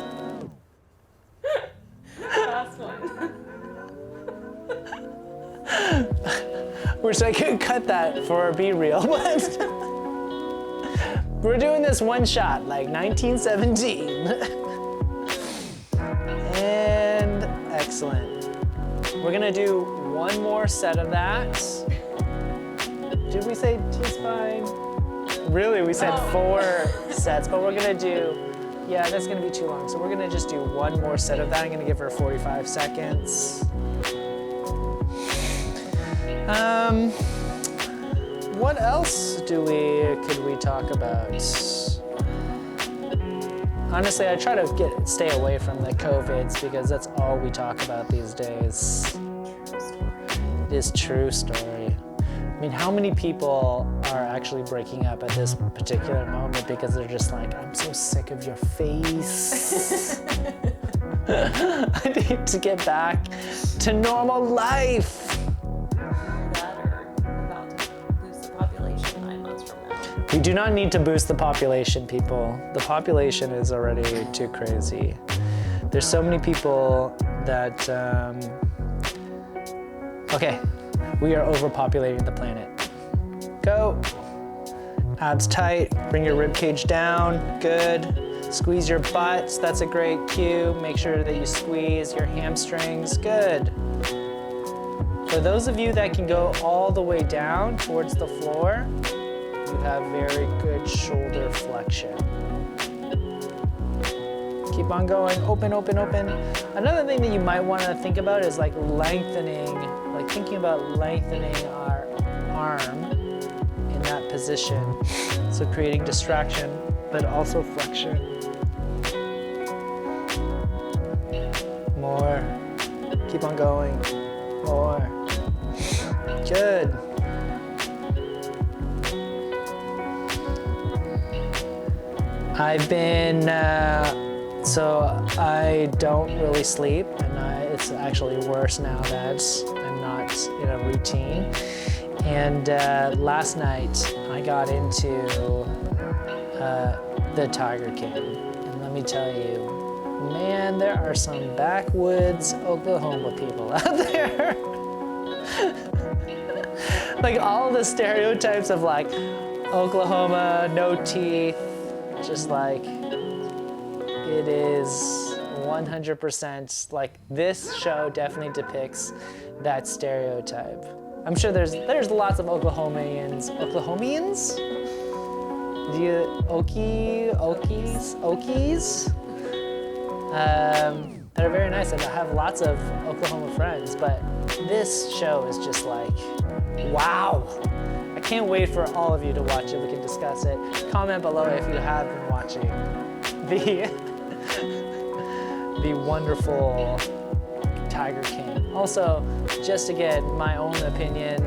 Last one. Wish I could cut that for Be Real, but we're doing this one shot, like 1917. And excellent. We're gonna do one more set of that. Did we say T-spine? Really, we said 4 sets, but we're gonna do, yeah, that's gonna be too long. So we're gonna just do one more set of that. I'm gonna give her 45 seconds. What else could we talk about? Honestly, I try to stay away from the COVIDs because that's all we talk about these days. It is true story. I mean, how many people are actually breaking up at this particular moment because they're just like, I'm so sick of your face. I need to get back to normal life. That or about to lose the population 9 months from now. We do not need to boost the population, people. The population is already too crazy. There's so many people that, okay, we are overpopulating the planet. Go. Abs tight, bring your rib cage down, good. Squeeze your butts, that's a great cue. Make sure that you squeeze your hamstrings, good. For those of you that can go all the way down towards the floor, you have very good shoulder flexion. Keep on going, open, open, open. Another thing that you might want to think about is like thinking about lengthening our arm in that position. So creating distraction, but also flexion. More, keep on going, more. Good. I've been, so I don't really sleep, and it's actually worse now that I'm not in a routine. And last night I got into the Tiger King, and let me tell you, man, there are some backwoods Oklahoma people out there. Like all the stereotypes of like Oklahoma, no teeth, just like it is 100% like this show definitely depicts that stereotype. I'm sure there's lots of Oklahomians. Do you Okies? That are very nice, and I have lots of Oklahoma friends, but this show is just like, wow. I can't wait for all of you to watch it. We can discuss it. Comment below if you have been watching the wonderful Tiger King. Also, just to get my own opinion,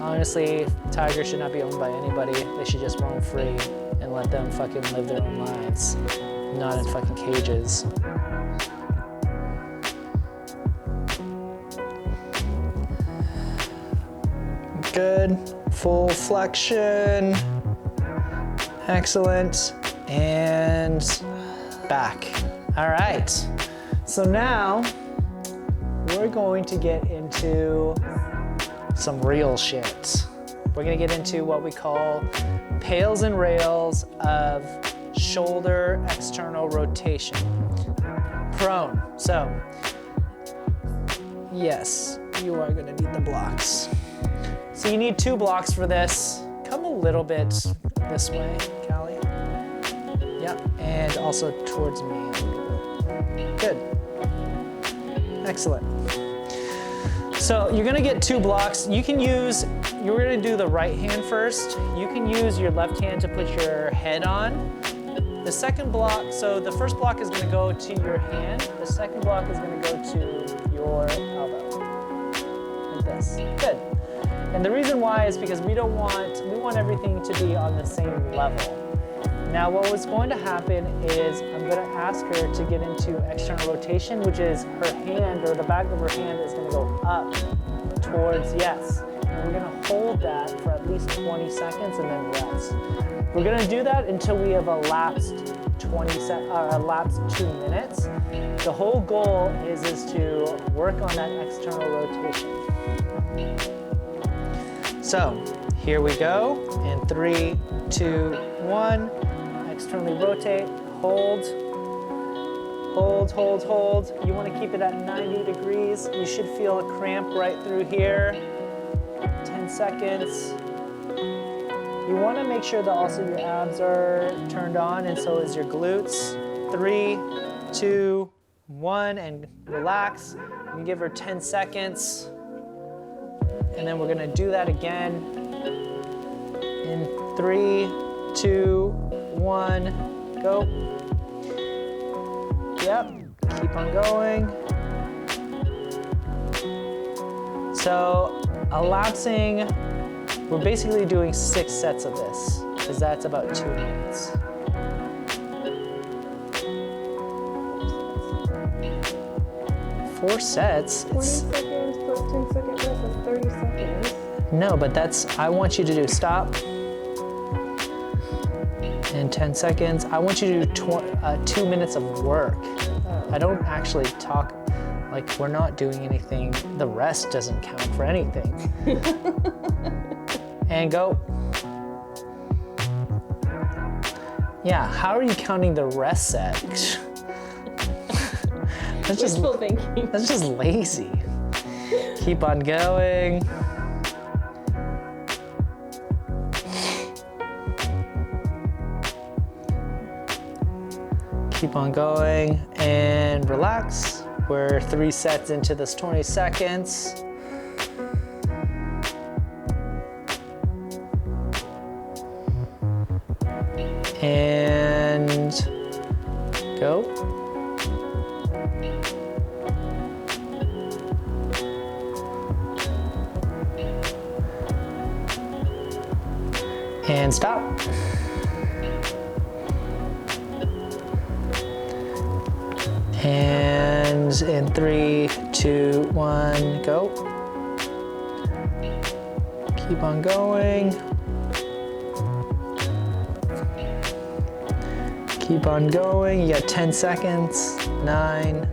honestly, tigers should not be owned by anybody. They should just roam free and let them fucking live their own lives, not in fucking cages. Good, full flexion, excellent, and back. All right, so now we're going to get into some real shit. We're gonna get into what we call pails and rails of shoulder external rotation. Prone. So, yes, you are gonna need the blocks. So you need 2 blocks for this. Come a little bit this way, Callie. Yep, and also towards me a little bit. Good. Excellent. So you're gonna get 2 blocks. You're gonna do the right hand first. You can use your left hand to put your head on. The second block, so the first block is gonna go to your hand. The second block is gonna go to your elbow, like this. Good. And the reason why is because we want everything to be on the same level. Now what was going to happen is I'm going to ask her to get into external rotation, which is her hand, or the back of her hand is going to go up towards yes. And we're going to hold that for at least 20 seconds and then rest. We're going to do that until we have elapsed 2 minutes. The whole goal is to work on that external rotation. So here we go, in 3, 2, 1, externally rotate, hold, hold, hold, hold. You want to keep it at 90 degrees. You should feel a cramp right through here. 10 seconds. You want to make sure that also your abs are turned on, and so is your glutes. 3, 2, 1, and relax. You give her 10 seconds. And then we're gonna do that again. In 3, 2, 1, go. Yep, keep on going. So elapsing, we're basically doing 6 sets of this, because that's about 2 minutes. Four sets. 20 seconds plus 10 second rest is 30 seconds. No, but I want you to do stop. In 10 seconds. I want you to do 2 minutes of work. Oh. I don't actually talk, like we're not doing anything. The rest doesn't count for anything. And go. Yeah, how are you counting the rest set? That's just wishful thinking. That's just lazy. Keep on going. Keep on going and relax. We're 3 sets into this 20 seconds. And go. And stop. And in 3, 2, 1, go. Keep on going. Keep on going. You got 10 seconds. 9,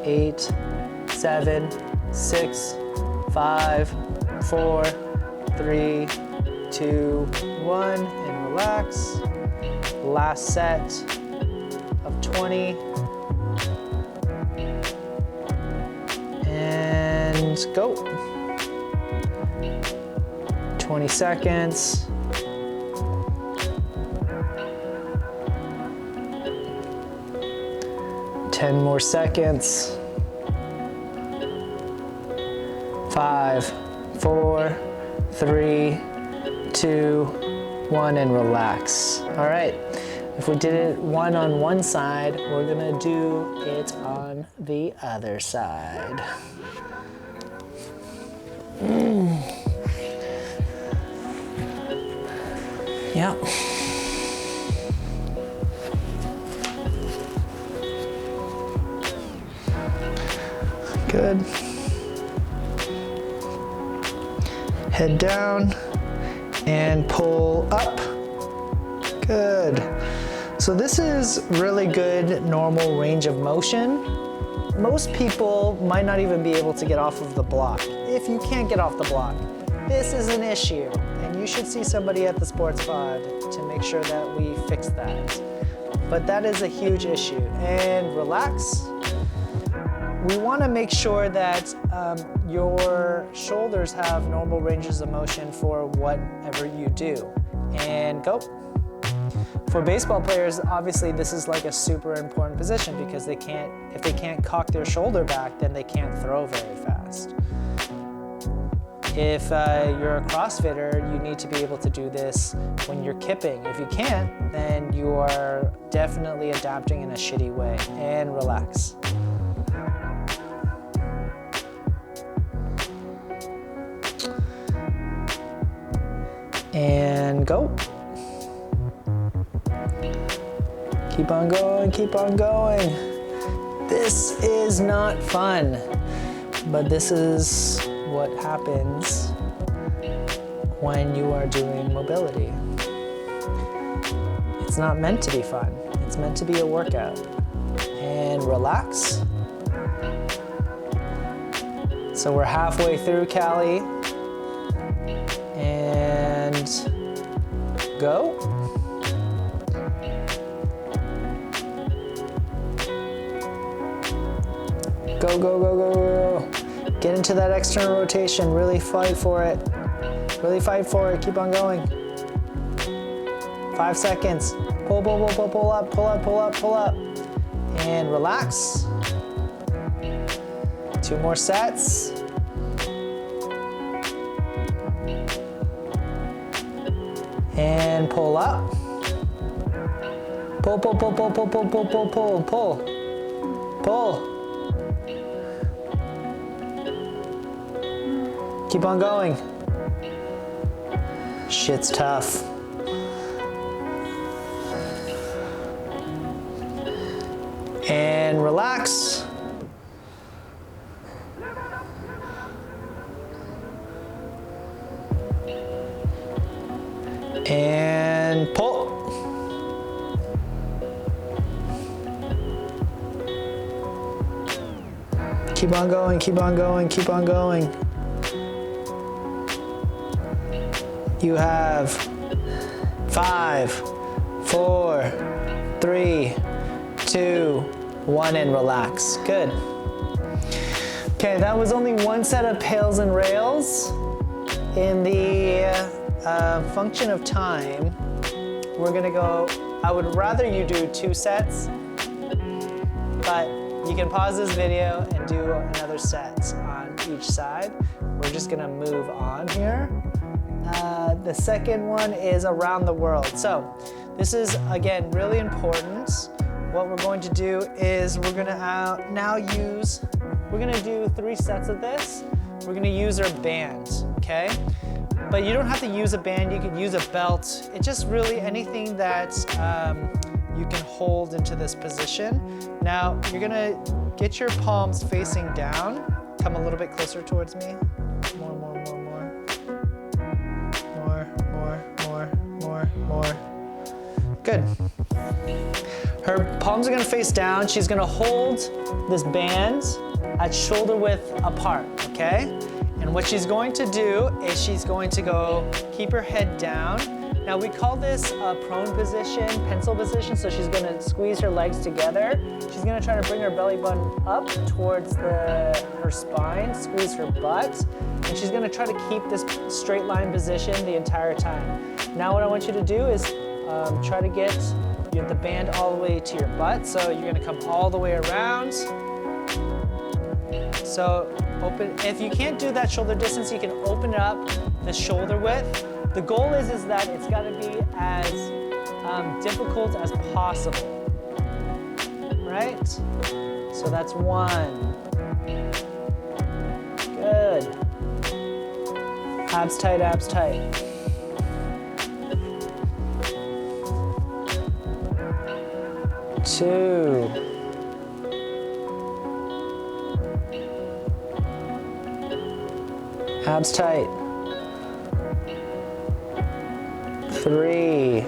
8, 7, 6, 5, 4, 3, 2, 1, and relax. Last set of 20. And go. 20 seconds. Ten more seconds. 5, 4, 3, 2, 1, and relax. All right, if we did it one on one side, we're gonna do it on the other side. Yep. Good. Head down and pull up. Good. So this is really good normal range of motion. Most people might not even be able to get off of the block. If you can't get off the block, this is an issue, and you should see somebody at the sports pod to make sure that we fix that. But that is a huge issue. And relax. We want to make sure that your shoulders have normal ranges of motion for whatever you do. And go. For baseball players, obviously this is like a super important position because if they can't cock their shoulder back, then they can't throw very fast. If you're a CrossFitter, you need to be able to do this when you're kipping. If you can't, then you are definitely adapting in a shitty way. And relax. And go. Keep on going, keep on going. This is not fun, but this is what happens when you are doing mobility. It's not meant to be fun. It's meant to be a workout. And relax. So we're halfway through, Callie. And go. Go, go, go, go, go. Get into that external rotation. Really fight for it. Really fight for it. Keep on going. 5 seconds. Pull, pull, pull, pull, pull up, pull up, pull up, pull up. And relax. 2 more sets. And pull up. Pull, pull, pull, pull, pull, pull, pull, pull, pull, pull. Pull. Keep on going. Shit's tough. And relax. And pull. Keep on going, keep on going, keep on going. You have 5, 4, 3, 2, 1, and relax. Good. Okay, that was only one set of pails and rails. In the function of time, we're gonna go, I would rather you do 2 sets, but you can pause this video and do another set on each side. We're just gonna move on here. The second one is around the world. So this is, again, really important. What we're going to do is we're gonna do 3 sets of this. We're gonna use our band, okay? But you don't have to use a band, you could use a belt. It's just really anything that you can hold into this position. Now, you're gonna get your palms facing down. Come a little bit closer towards me. More. More. Good. Her palms are gonna face down. She's gonna hold this band at shoulder width apart, okay? And what she's going to do is she's going to go keep her head down, Now we call this a prone position, pencil position, so she's gonna squeeze her legs together. She's gonna try to bring her belly button up towards her spine, squeeze her butt, and she's gonna try to keep this straight line position the entire time. Now what I want you to do is try to get the band all the way to your butt, so you're gonna come all the way around. So open, if you can't do that shoulder distance, you can open up the shoulder width. The goal is that it's got to be as difficult as possible, right? So that's 1. Good. Abs tight, abs tight. Two. Abs tight. 3.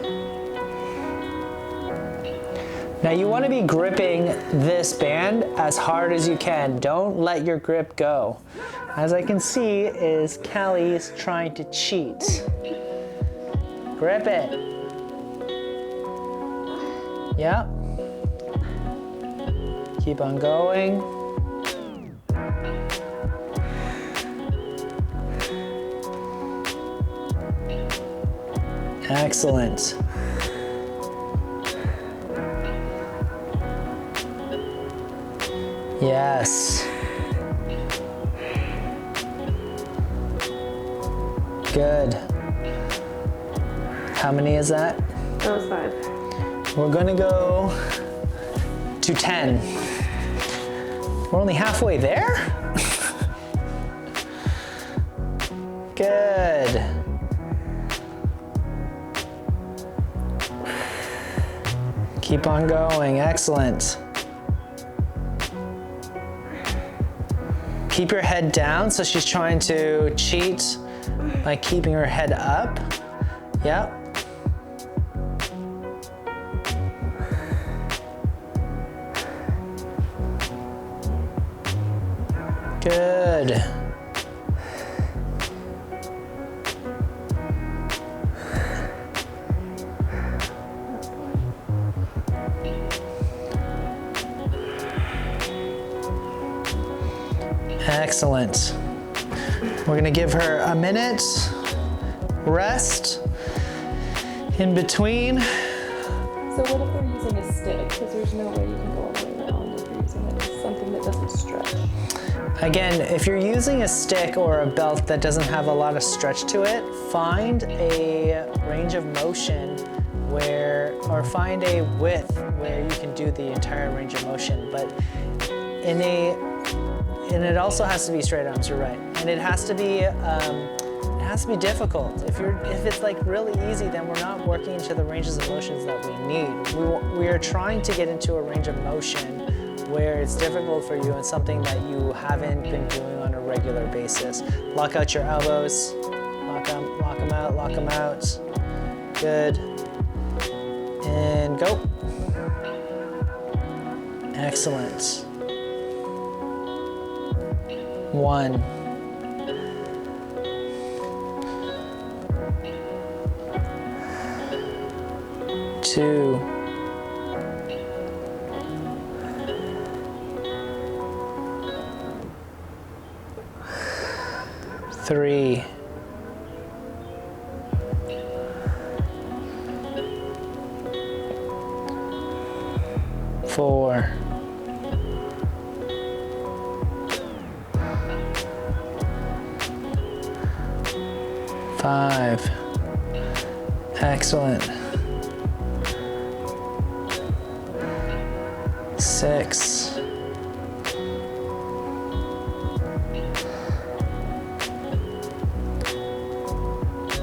Now you want to be gripping this band as hard as you can. Don't let your grip go. As I can see is Callie's trying to cheat. Grip it. Yeah. Keep on going. Excellent. Yes. Good. How many is that? That was 5. We're gonna go to 10. We're only halfway there? Good. Keep on going, excellent. Keep your head down, so she's trying to cheat by keeping her head up. Yep. Good. Excellent. We're gonna give her a minute rest in between. So what if they're using a stick? Because there's no way you can go all the way around if you're using something that doesn't stretch. Again, if you're using a stick or a belt that doesn't have a lot of stretch to it, find a range of motion or find a width where you can do the entire range of motion. But and it also has to be straight arms, you're right. And it has to be difficult. If it's like really easy, then we're not working into the ranges of motions that we need. We are trying to get into a range of motion where it's difficult for you and something that you haven't been doing on a regular basis. Lock out your elbows, lock them out, lock them out. Good. And go. Excellent. 1. 2. 3. 4. 5. Excellent. 6.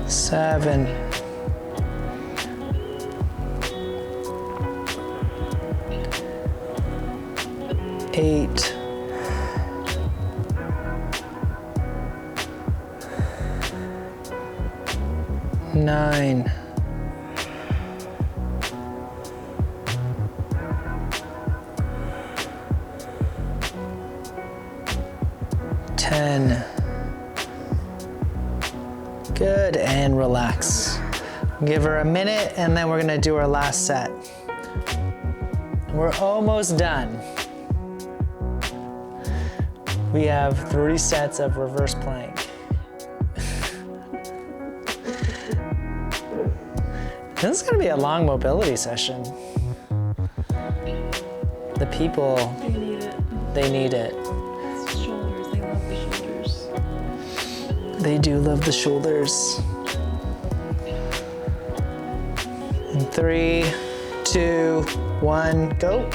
7. 8. 9. 10. Good, and relax. Give her a minute and then we're gonna do our last set. We're almost done. We have 3 sets of reverse plank. This is gonna be a long mobility session. The people, They need it. they need it. It's shoulders, they love the shoulders. They do love the shoulders. In 3, 2, 1, go.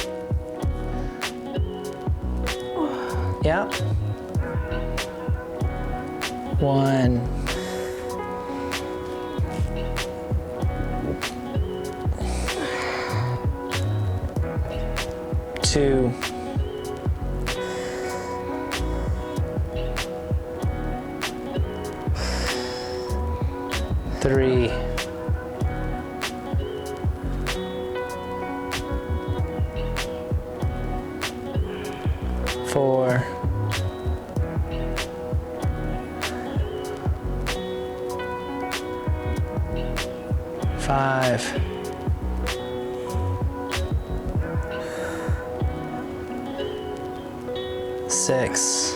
Yeah. 1. 2. 3. 4. 5. 6.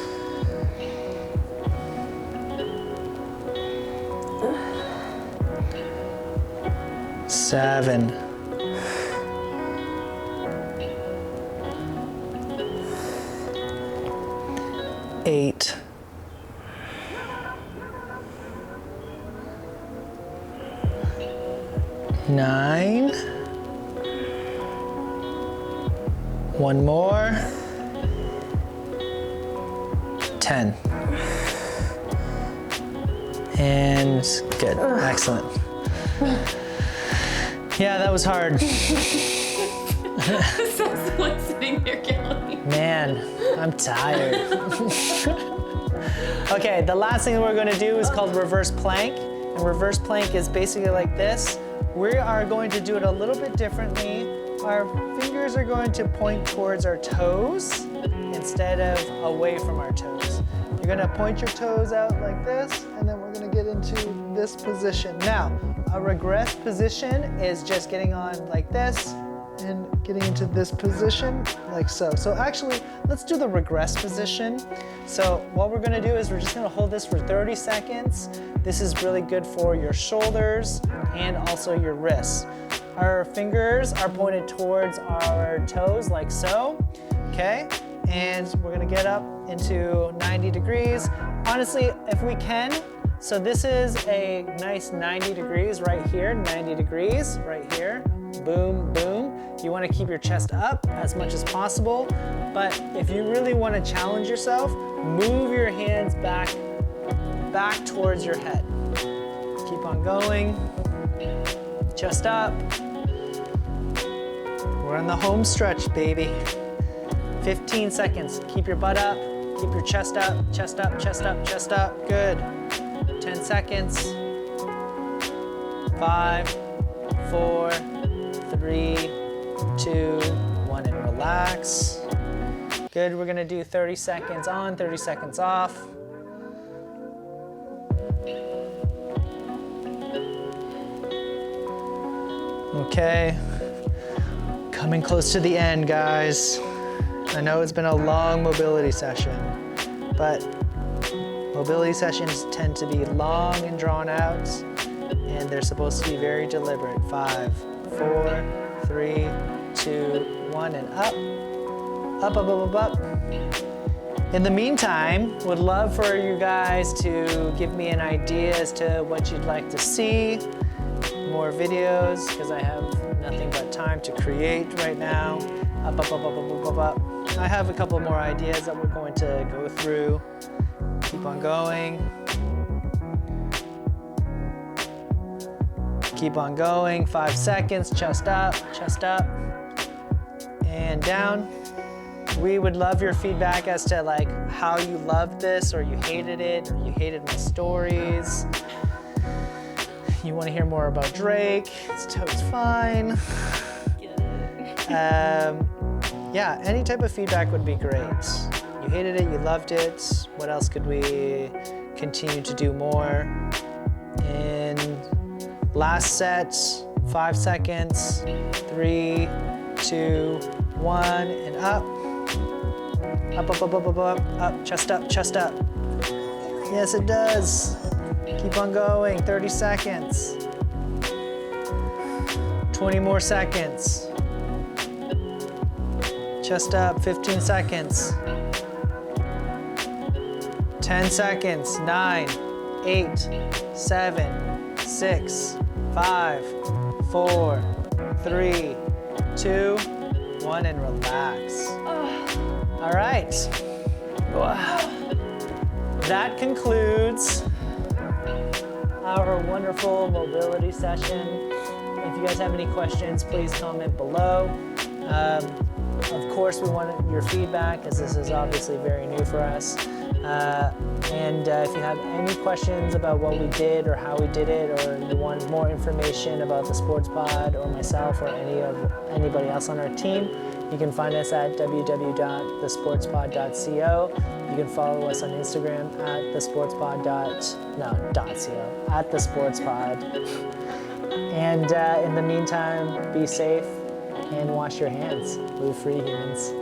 7. 8. 9. 1 more. 10. And good, excellent. Yeah, that was hard. Someone sitting there killing. Man, I'm tired. Okay, the last thing we're gonna do is called reverse plank. And reverse plank is basically like this. We are going to do it a little bit differently. Our fingers are going to point towards our toes instead of away from our toes. You're gonna point your toes out like this, and then we're gonna get into this position. Now, a regress position is just getting on like this and getting into this position like so. So actually, let's do the regress position. So what we're gonna do is we're just gonna hold this for 30 seconds. This is really good for your shoulders and also your wrists. Our fingers are pointed towards our toes like so, okay? And we're gonna get up into 90 degrees. Honestly, if we can, so this is a nice 90 degrees right here, 90 degrees right here, boom, boom. You wanna keep your chest up as much as possible, but if you really wanna challenge yourself, move your hands back towards your head. Keep on going, chest up. We're on the home stretch, baby. 15 seconds, keep your butt up, keep your chest up, chest up, chest up, chest up, good. 10 seconds. 5, 4, 3, 2, 1, and relax. Good, we're gonna do 30 seconds on, 30 seconds off. Okay, coming close to the end, guys. I know it's been a long mobility session, but mobility sessions tend to be long and drawn out, and they're supposed to be very deliberate. 5, 4, 3, 2, 1, and up. Up, up, up, up, up. In the meantime, would love for you guys to give me an idea as to what you'd like to see. More videos, because I have nothing but time to create right now. Up, up, up, up, up, up, up, up. I have a couple more ideas that we're going to go through. Keep on going. Keep on going, 5 seconds, chest up, and down. We would love your feedback as to like how you loved this, or you hated it, or you hated my stories. You want to hear more about Drake, his toe's fine. Yeah, any type of feedback would be great. You hated it, you loved it. What else could we continue to do more? And Last set, 5 seconds. 3, 2, 1, and up. Up, up, up, up, up, up, up, chest up, chest up. Yes, it does. Keep on going, 30 seconds. 20 more seconds. Chest up, 15 seconds. 10 seconds, 9, 8, 7, 6, 5, 4, 3, 2, 1, and relax. All right. That concludes our wonderful mobility session. If you guys have any questions, please comment below. Of course, we want your feedback, as this is obviously very new for us. If you have any questions about what we did or how we did it, or you want more information about the Sports Pod or myself or anybody else on our team, you can find us at www.thesportspod.co. You can follow us on Instagram at thesportspod. And in the meantime, be safe and wash your hands. Move free, humans.